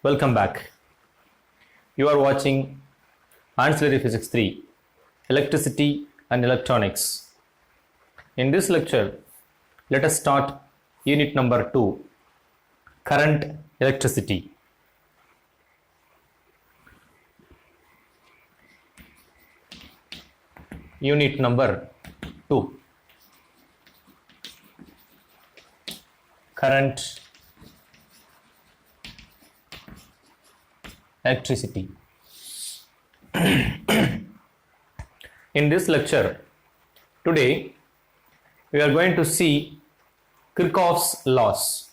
Welcome back. You are watching Ancillary Physics 3, Electricity and Electronics. In this lecture, let us start unit number 2, Current Electricity. Unit number 2, Current Electricity. In this lecture, today we are going to see Kirchhoff's laws.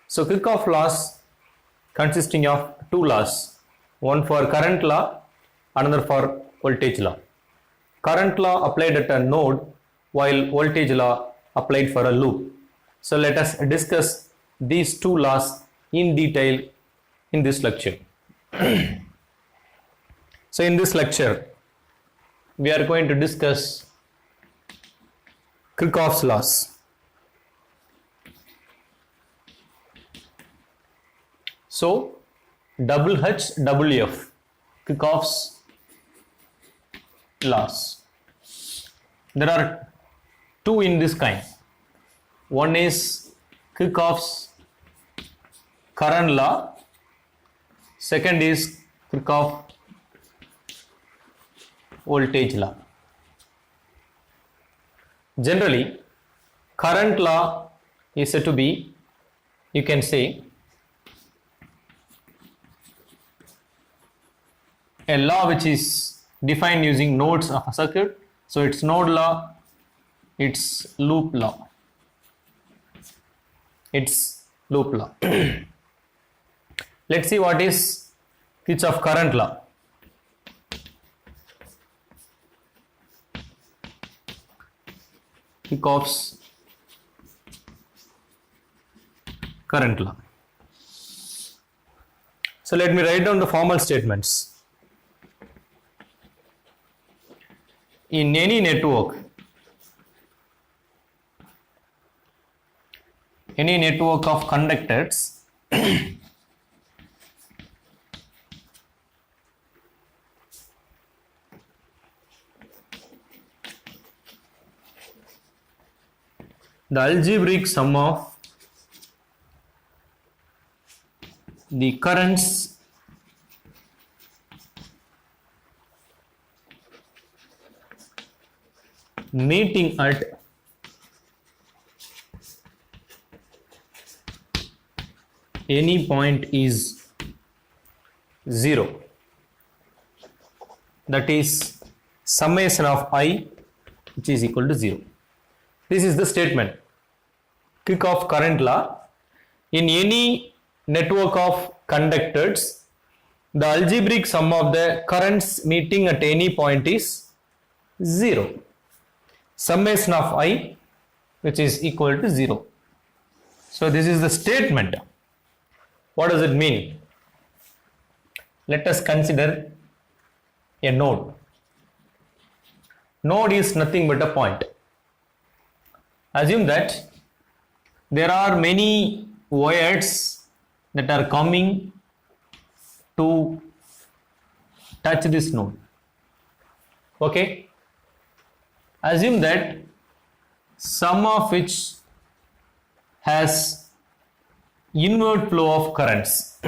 So Kirchhoff's laws consisting of two laws, one for current law, another for voltage law. Current law applied at a node, while voltage law applied for a loop. So let us discuss these two laws in detail in this lecture. So in this lecture, we are going to discuss Kirchhoff's laws. So WHWF, Kirchhoff's laws. There are two in this kind. One is Kirchhoff's current law. Second is Kirchhoff voltage law. Generally, current law is said to be, you can say, a law which is defined using nodes of a circuit. So it's node law, it's loop law. It's loop law. Let's see what is Kirchhoff current law. Kirchhoff's current law. So let me write down the formal statements. In any network of conductors, the algebraic sum of the currents meeting at any point is 0. That is summation of I, which is equal to 0. This is the statement. Kirchhoff current law. In any network of conductors, the algebraic sum of the currents meeting at any point is 0. Summation of I, which is equal to 0. So this is the statement. What does it mean? Let us consider a node. Node is nothing but a point. Assume that there are many wires that are coming to touch this node. Okay? Assume that some of which has inward flow of currents.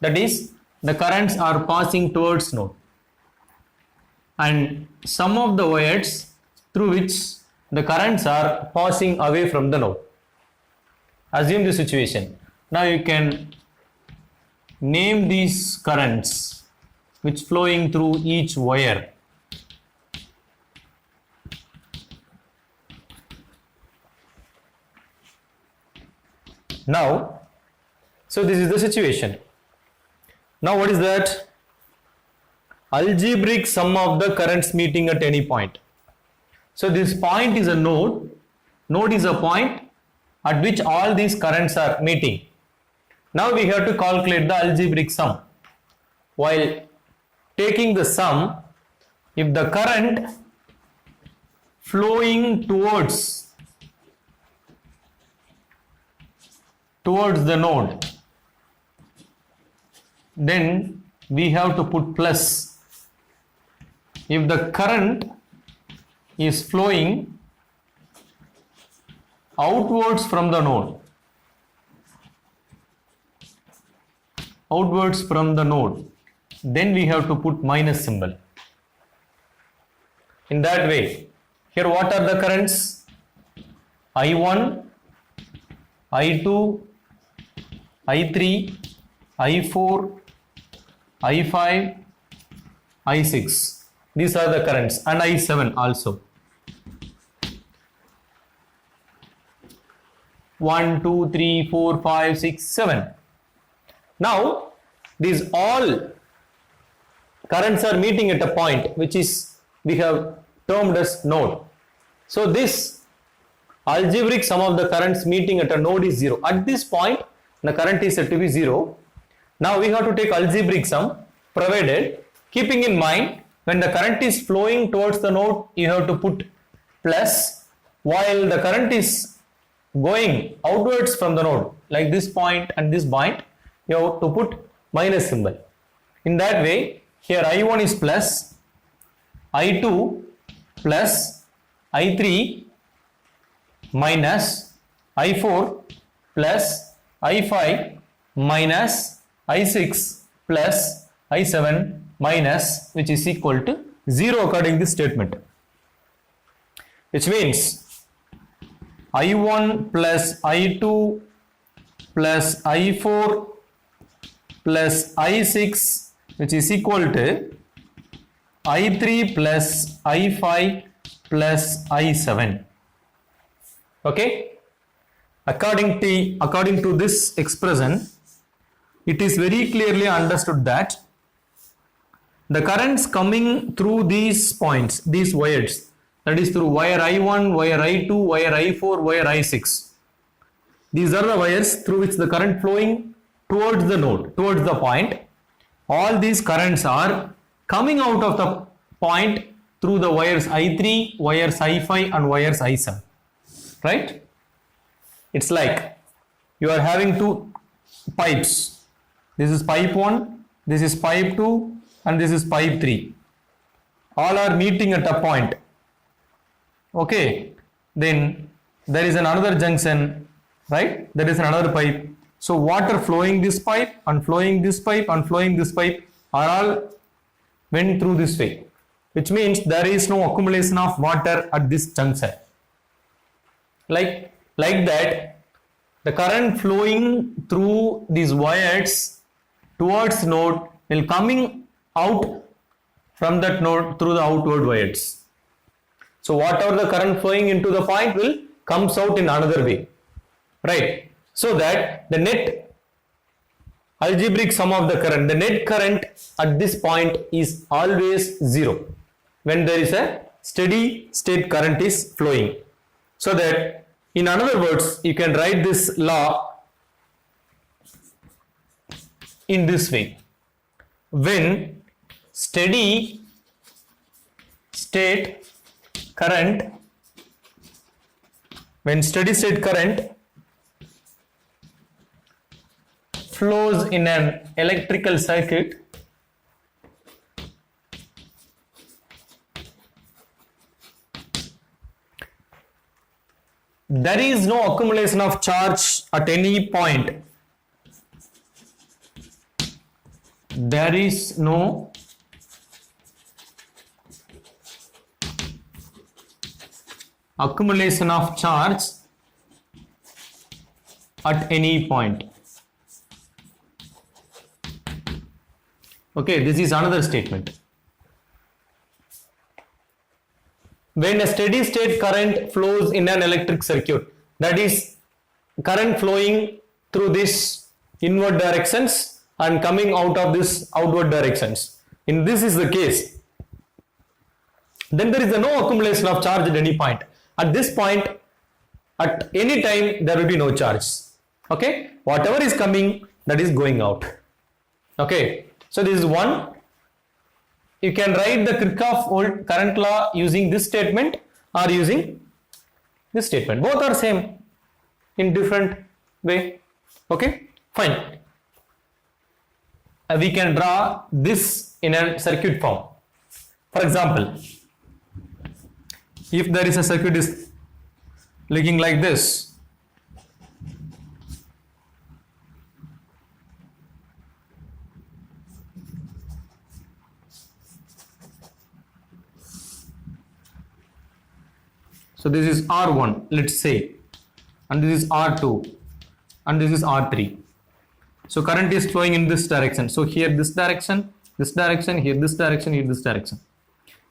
That is, the currents are passing towards node. And some of the wires through which the currents are passing away from the node. Assume the situation. Now you can name these currents which flowing through each wire. Now, so this is the situation. Now what is that? Algebraic sum of the currents meeting at any point. So this point is a node. Node is a point at which all these currents are meeting. Now we have to calculate the algebraic sum. While taking the sum, if the current flowing towards the node then we have to put plus if the current is flowing outwards from the node, then we have to put minus symbol. In that way, here what are the currents? I1, I2, I3, I4, I5, I6. These are the currents, and I7 also. 1, 2, 3, 4, 5, 6, 7. Now, these all currents are meeting at a point which is we have termed as node. So this algebraic sum of the currents meeting at a node is 0. At this point, the current is said to be 0. Now we have to take algebraic sum, provided keeping in mind when the current is flowing towards the node, you have to put plus, while the current is going outwards from the node, like this point and this point, you have to put minus symbol. In that way, here I1 is plus, I2 plus, I3 minus, I4 plus, I5 minus, I6 plus, I7 minus, which is equal to 0 according to this statement. Which means I1 plus I2 plus I4 plus I6, which is equal to I3 plus I5 plus I7. Okay, according to this expression, it is very clearly understood that the currents coming through these points, these wires, that is through wire I1, wire I2, wire I4, wire I6, these are the wires through which the current flowing towards the node, towards the point. All these currents are coming out of the point through the wires I3, wires I5 and wires I7, right? It's like you are having two pipes. This is pipe 1, this is pipe 2, and this is pipe 3. All are meeting at a point. Okay, then there is another junction, right? There is another pipe. So water flowing this pipe and flowing this pipe and flowing this pipe are all went through this way, which means there is no accumulation of water at this junction. Like that, the current flowing through these wires towards node will coming out from that node through the outward wires. So whatever the current flowing into the point will comes out in another way, right? So that the net algebraic sum of the current, the net current at this point is always 0 when there is a steady state current is flowing. So that in other words, you can write this law in this way. When steady state current flows in an electrical circuit, there is no accumulation of charge at any point. There is no accumulation of charge at any point. Okay, this is another statement. When a steady state current flows in an electric circuit, that is current flowing through this inward directions and coming out of this outward directions. In this is the case, then there is no accumulation of charge at any point. At this point, at any time, there will be no charge. Okay, whatever is coming, that is going out. Okay, so this is one. You can write the Kirchhoff current law using this statement or using this statement. Both are same in different way. Okay, fine. we can draw this in a circuit form. For example, if there is a circuit is looking like this, so this is R1, let's say, and this is R2, and this is R3. So current is flowing in this direction. So here this direction, here this direction, here this direction.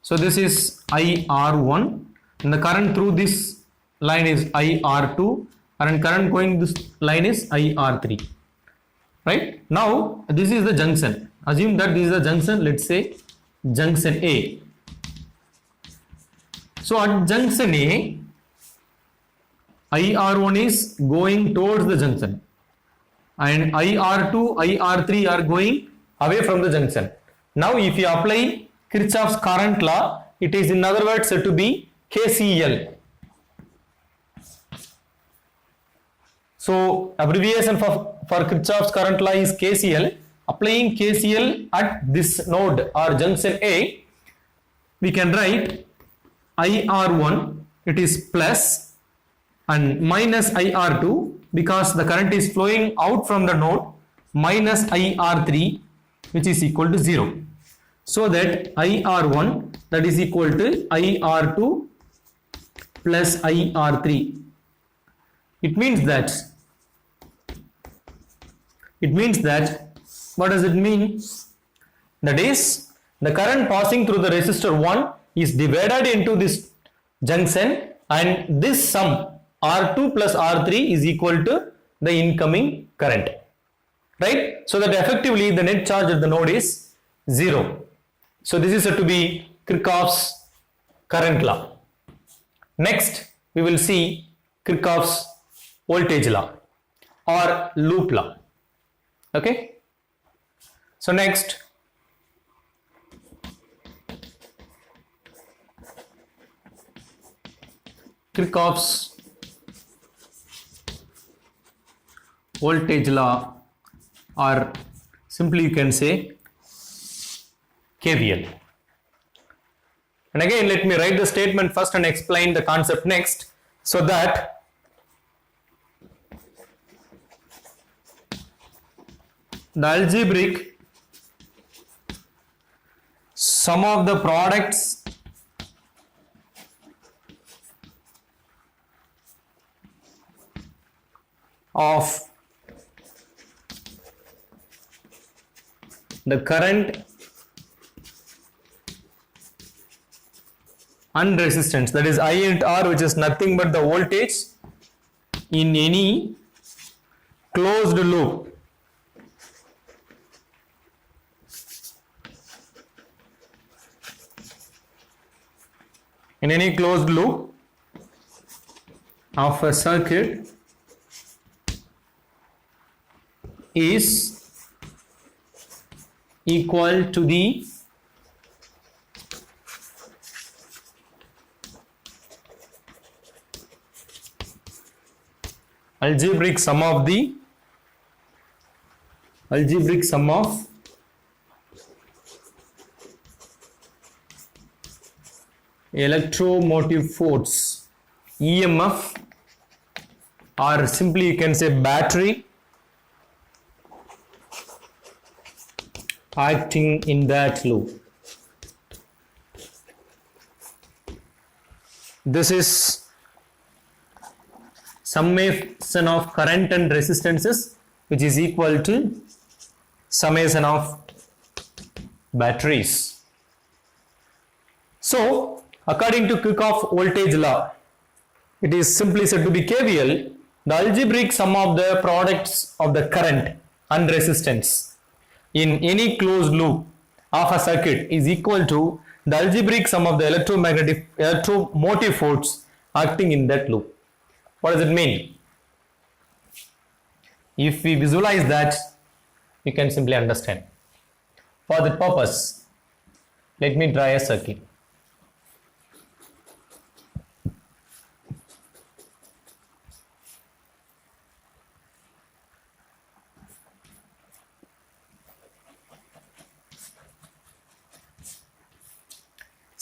So this is IR1, and the current through this line is IR2, and current going this line is IR3. Right? Now this is the junction. Assume that this is the junction, let's say junction A. So at junction A, IR1 is going towards the junction, and IR2, IR3 are going away from the junction. Now if you apply Kirchhoff's current law, it is in other words said to be KCL. So abbreviation for Kirchhoff's current law is KCL. Applying KCL at this node or junction A, we can write IR1, it is plus, and minus IR2 because the current is flowing out from the node, minus IR3, which is equal to 0. So that IR1, that is equal to IR2 plus IR3. It means that what does it mean? That is, the current passing through the resistor 1 is divided into this junction, and this sum R2 plus R3 is equal to the incoming current, right? So that effectively the net charge at the node is 0. So this is said to be Kirchhoff's current law. Next we will see Kirchhoff's voltage law or loop law. Okay, so next Kirchhoff's voltage law, or simply you can say KVL. And again, let me write the statement first and explain the concept next, so that the algebraic sum of the products of the current and resistance, that is I and R, which is nothing but the voltage in any closed loop, of a circuit is equal to the algebraic sum of electromotive force, EMF, or simply you can say battery acting in that loop. This is summation of current and resistances, which is equal to summation of batteries. So according to Kirchhoff voltage law, it is simply said to be KVL. The algebraic sum of the products of the current and resistance in any closed loop of a circuit is equal to the algebraic sum of the electromotive force acting in that loop. What does it mean? If we visualize that, we can simply understand. For that purpose, let me draw a circuit.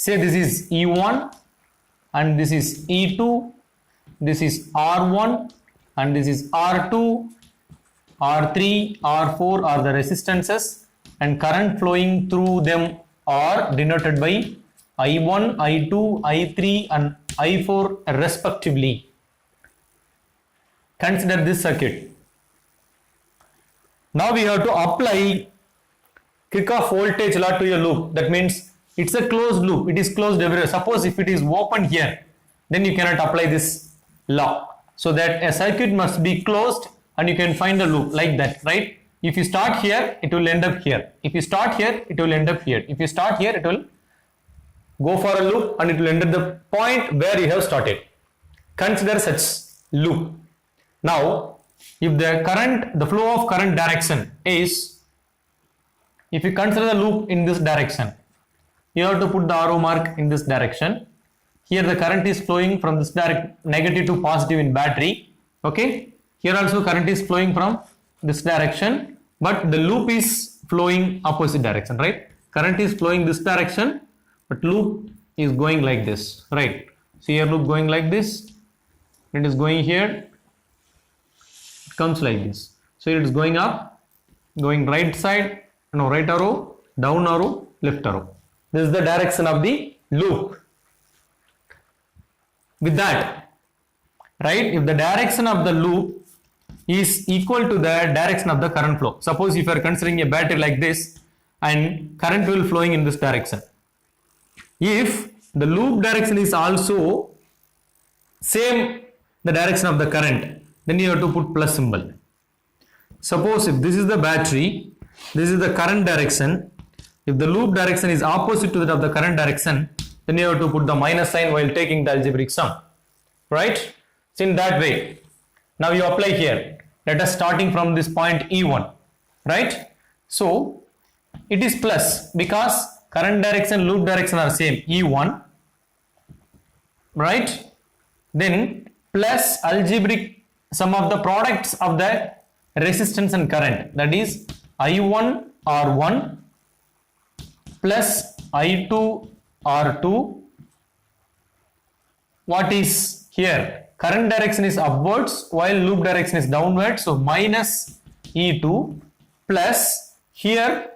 say this is E1 and this is E2, this is R1 and this is R2, R3, R4 are the resistances, and current flowing through them are denoted by I1, I2, I3 and I4 respectively. Consider this circuit. Now we have to apply Kirchhoff voltage law to a loop. That means it's a closed loop. It is closed everywhere. Suppose if it is open here, then you cannot apply this law. So that a circuit must be closed and you can find the loop like that, right? If you start here, it will end up here. If you start here, it will end up here. If you start here, it will go for a loop and it will end at the point where you have started. Consider such loop. Now, if the flow of current direction is, if you consider the loop in this direction, you have to put the arrow mark in this direction. Here the current is flowing from this negative to positive in battery. Okay. Here also current is flowing from this direction, but the loop is flowing opposite direction, right? Current is flowing this direction, but loop is going like this, right? See here, loop going like this. It is going here. It comes like this. So it is going up, going right side, no, right arrow, down arrow, left arrow. This is the direction of the loop. With that, right, if the direction of the loop is equal to the direction of the current flow. Suppose if you are considering a battery like this and current will flowing in this direction. If the loop direction is also same the direction of the current, then you have to put plus symbol. Suppose if this is the battery, this is the current direction. If the loop direction is opposite to that of the current direction, then you have to put the minus sign while taking the algebraic sum, right? So in that way, now you apply here. Let us starting from this point E1, right? So it is plus because current direction, loop direction are same, E1, right? Then plus algebraic sum of the products of the resistance and current, that is I1 R1 plus I2 R2. What is here? Current direction is upwards while loop direction is downwards, so minus E2 plus here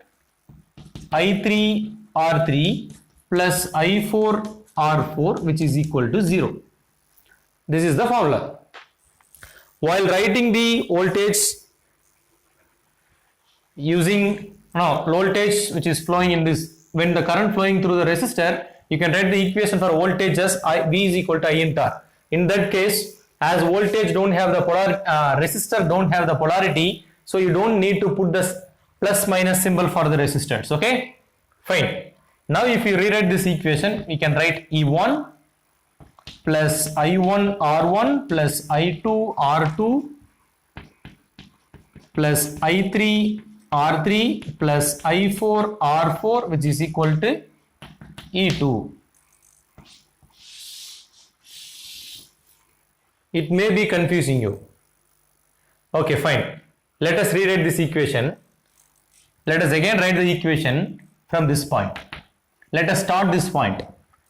I3 R3 plus I4 R4, which is equal to 0. This is the formula. While writing the voltage using voltage which is flowing in this, when the current flowing through the resistor, you can write the equation for voltage as V is equal to I into R. In that case, as voltage don't have the resistor don't have the polarity, so you don't need to put the plus minus symbol for the resistors. Okay, fine. Now if you rewrite this equation, we can write E1 plus I1 R1 plus I2 R2 plus I3 R3 plus I4 R4, which is equal to E2. It may be confusing you. Okay, fine. Let us rewrite this equation. Let us again write the equation from this point. Let us start this point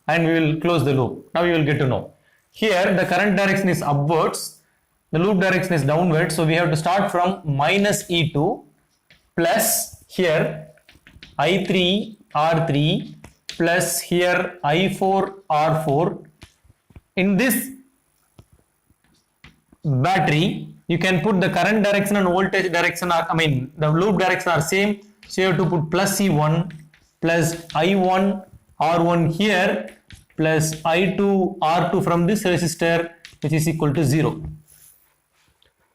and we will close the loop. Now you will get to know. Here the current direction is upwards, the loop direction is downwards, so we have to start from minus E2 plus here I3 R3 plus here I4 R4. In this battery, you can put the current direction and voltage direction the loop direction are same, so you have to put plus C1 plus I1 R1 here plus I2 R2 from this resistor, which is equal to 0.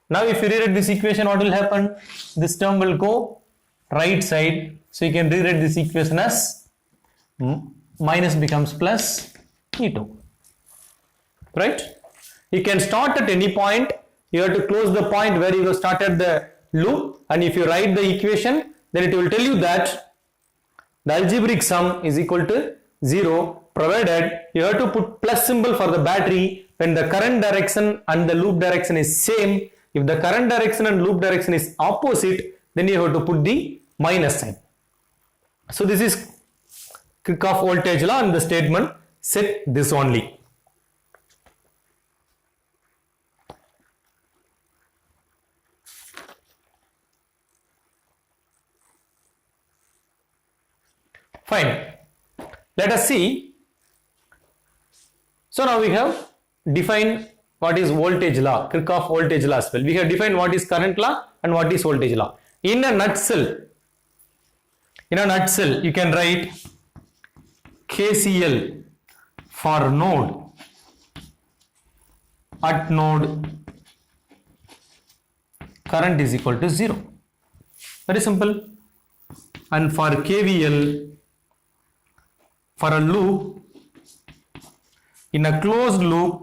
Now if you rewrite this equation, what will happen? This term will go right side, so you can rewrite this equation as minus becomes plus E2, right? You can start at any point. You have to close the point where you have started the loop, and if you write the equation, then it will tell you that the algebraic sum is equal to 0, provided you have to put plus symbol for the battery when the current direction and the loop direction is same. If the current direction and loop direction is opposite, then you have to put the minus sign. So this is Kirchhoff voltage law and the statement said this only. Fine. Let us see. So now we have defined what is voltage law, Kirchhoff voltage law as well. We have defined what is current law and what is voltage law. In a nutshell, you can write KCL for node at node current is equal to 0. Very simple. And for KVL for a loop, in a closed loop,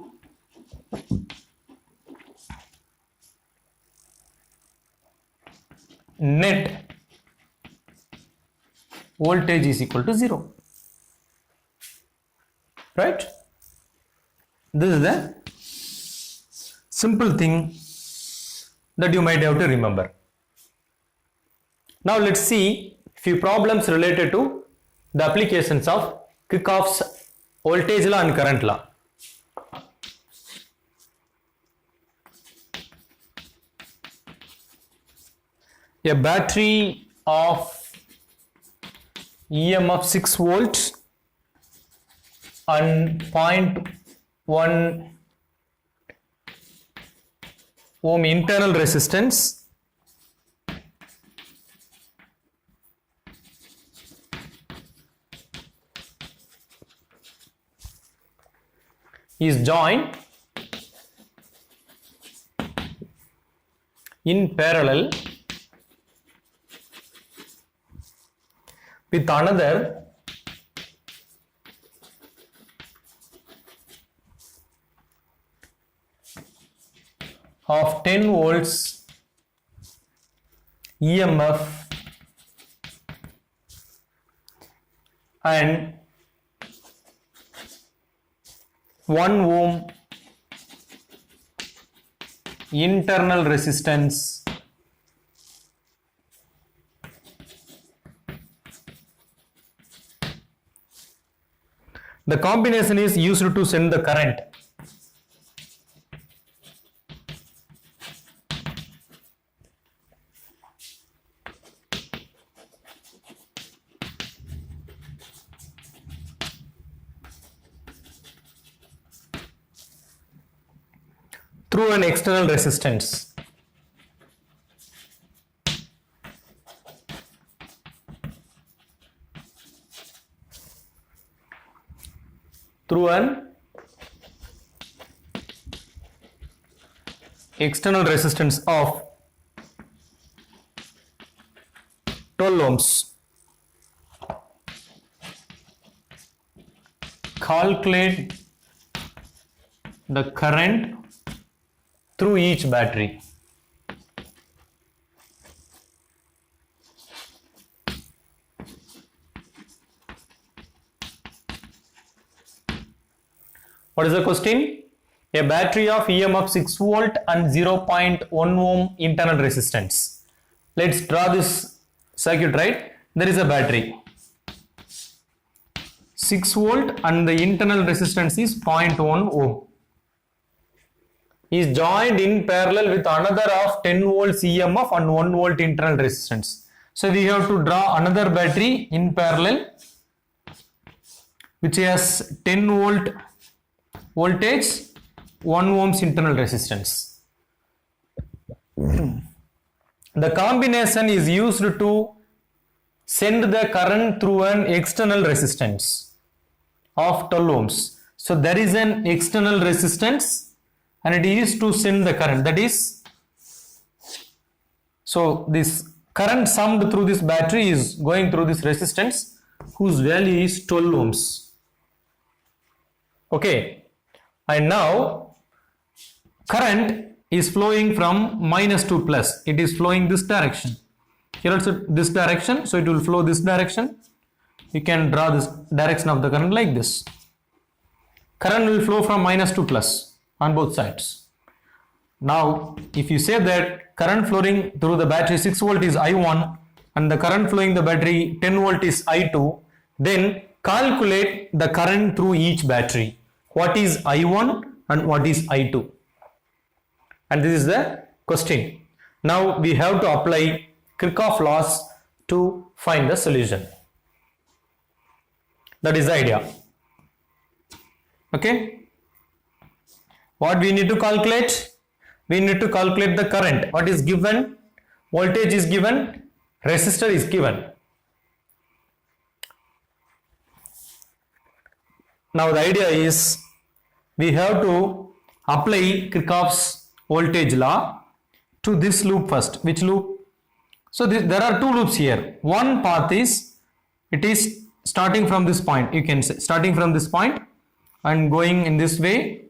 net voltage is equal to 0. Right? This is the simple thing that you might have to remember. Now let's see few problems related to the applications of Kirchhoff's voltage law and current law. A battery of EMF 6 volts and 0.1 ohm internal resistance is joined in parallel with another of 10 volts EMF and 1 ohm internal resistance the combination is used to send the current through an external resistance. Through an external resistance of 12 ohms. Calculate the current through each battery. What is the question? A battery of EMF 6 volt and 0.1 ohm internal resistance. Let's draw this circuit, right? There is a battery 6 volt and the internal resistance is 0.1 ohm. Is joined in parallel with another of 10 volts EMF and 1 volt internal resistance. So we have to draw another battery in parallel which has 10 volt voltage, 1 ohms internal resistance. The combination is used to send the current through an external resistance of 12 ohms. So there is an external resistance and it is to send the current, that is, so this current summed through this battery is going through this resistance whose value is 12 ohms. Okay, and now current is flowing from minus to plus. It is flowing this direction. Here also this direction, so it will flow this direction. You can draw this direction of the current like this. Current will flow from minus to plus on both sides. Now if you say that current flowing through the battery 6 volt is I1 and the current flowing the battery 10 volt is I2, then calculate the current through each battery. What is I1 and what is I2? And this is the question. Now we have to apply Kirchhoff laws to find the solution. That is the idea. Okay. What we need to calculate? We need to calculate the current. What is given? Voltage is given, resistor is given. Now the idea is we have to apply Kirchhoff's voltage law to this loop first. Which loop? So there are two loops here. One path is, it is starting from this point, you can say starting from this point and going in this way,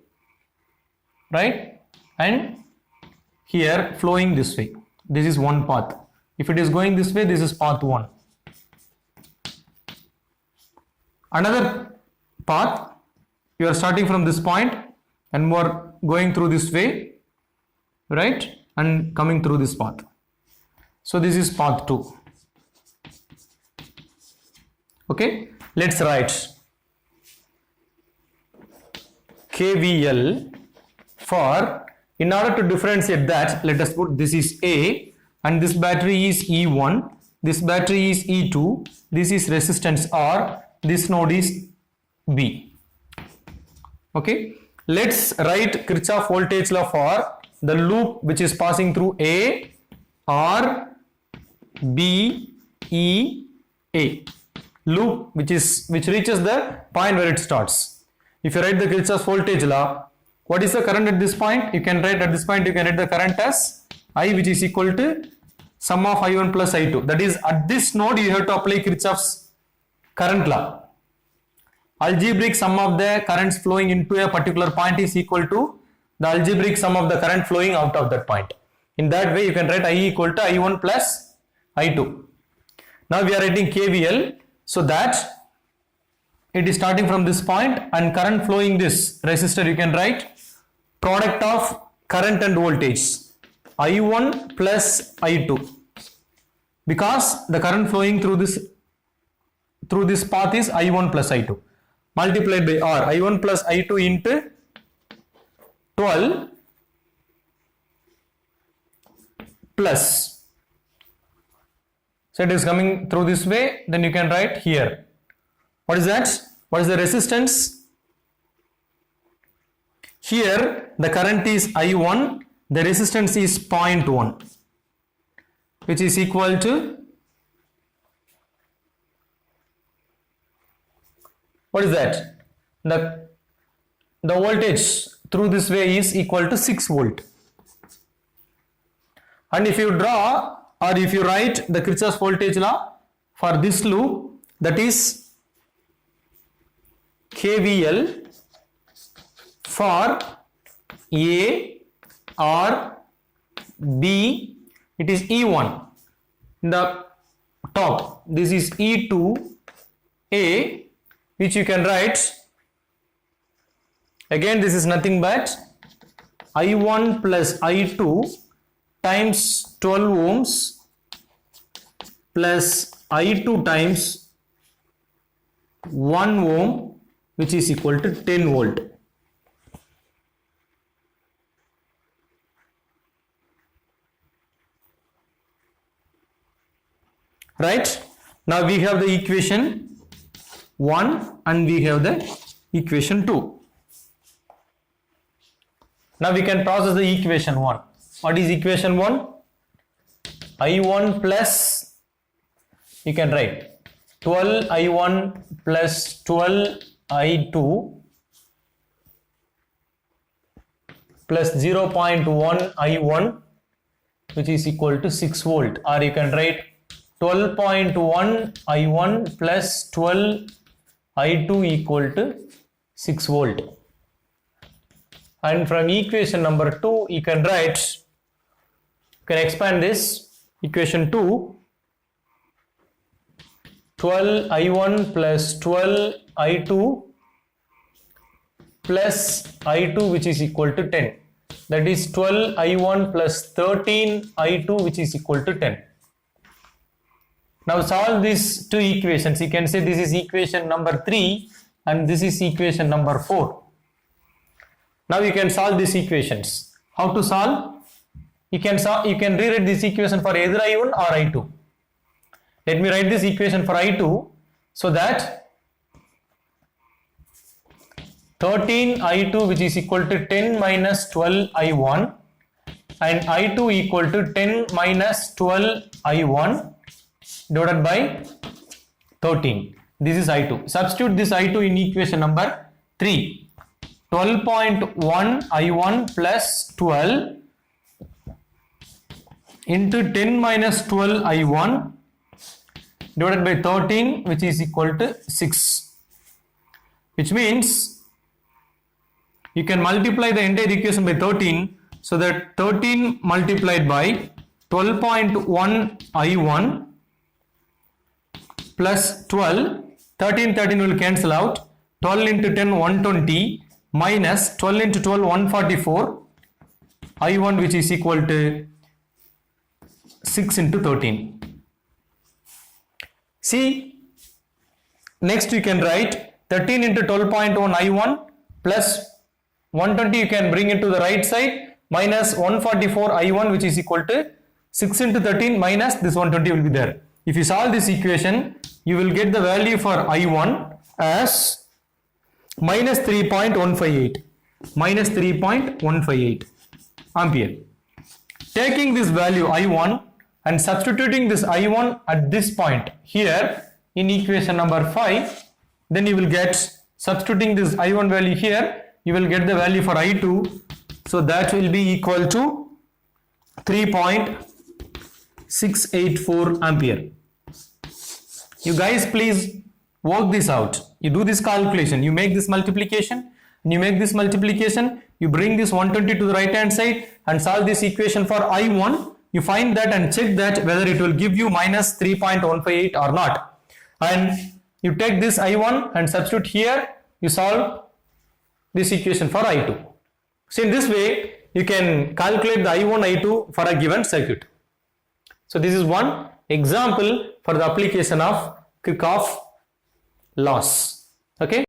right? And here flowing this way. This is one path. If it is going this way, this is path 1. Another path, you are starting from this point and more going through this way, right? And coming through this path. So this is path 2. Okay, let's write KVL for, in order to differentiate that, let us put this is A and this battery is E1, this battery is E2, this is resistance R, this node is B. Okay, let's write Kirchhoff voltage law for the loop which is passing through A, R, B, E, A. Loop which reaches the point where it starts. If you write the Kirchhoff's voltage law, what is the current at this point? You can write at this point, you can write the current as I, which is equal to sum of I1 plus I2. That is, at this node you have to apply Kirchhoff's current law. Algebraic sum of the currents flowing into a particular point is equal to the algebraic sum of the current flowing out of that point. In that way you can write I equal to I1 plus I2. Now we are writing KVL, so that it is starting from this point and current flowing this resistor, you can write product of current and voltage I1 plus I2, because the current flowing through this path is I1 plus I2, multiplied by R, I1 plus I2 into 12 plus, so it is coming through this way, then you can write here. What is that? What is the resistance? Here the current is I1, the resistance is 0.1, which is equal to, what is that? The voltage through this way is equal to 6 volt. And if you draw or if you write the Kirchhoff's voltage law for this loop, that is KVL for A, R, B, it is E1 in the top, this is E2, A, which you can write, again this is nothing but I1 plus I2 times 12 ohms plus I2 times 1 ohm, which is equal to 10 volt. Right? Now we have the equation 1 and we have the equation 2. Now we can process the equation 1. What is equation 1? I1 plus, you can write 12 I1 plus 12 I2 plus 0.1 I1, which is equal to 6 volt, or you can write 12.1 I1 plus 12 I2 equal to 6 volt. And from equation number 2 you can write, you can expand this equation 2, 12 I1 plus 12 I2 plus I2 which is equal to 10, that is 12 I1 plus 13 I2 which is equal to 10. Now solve these two equations. You can say this is equation number 3 and this is equation number 4. Now you can solve these equations. How to solve? You can rewrite this equation for either I1 or I2. Let me write this equation for I2 so that 13 I2 which is equal to 10 minus 12 I1 and I2 equal to 10 minus 12 I1 divided by 13. This is I2. Substitute this I2 in equation number 3. 12.1 I1 plus 12 into 10 minus 12 I1 divided by 13, which is equal to 6. Which means you can multiply the entire equation by 13, so that 13 multiplied by 12.1 I1 plus 12, 13 will cancel out, 12 into 10 120 minus 12 into 12 144 I1 which is equal to 6 into 13. See, next you can write 13 into 12.1 I1 plus 120 you can bring it to the right side minus 144 I1 which is equal to 6 into 13 minus this 120 will be there. If you solve this equation, you will get the value for I1 as minus 3.158 ampere. Taking this value I1 and substituting this I1 at this point here in equation number 5, then you will get, substituting this I1 value here, you will get the value for I2, so that will be equal to 3.684 ampere. You guys please work this out. You do this calculation, you make this multiplication, and you make this multiplication, you bring this 120 to the right hand side and solve this equation for I1. You find that and check that whether it will give you minus 3.158 or not. And you take this I1 and substitute here, you solve this equation for I2. So in this way, you can calculate the I1, I2 for a given circuit. So this is one example for the application of Kirchhoff laws. Okay.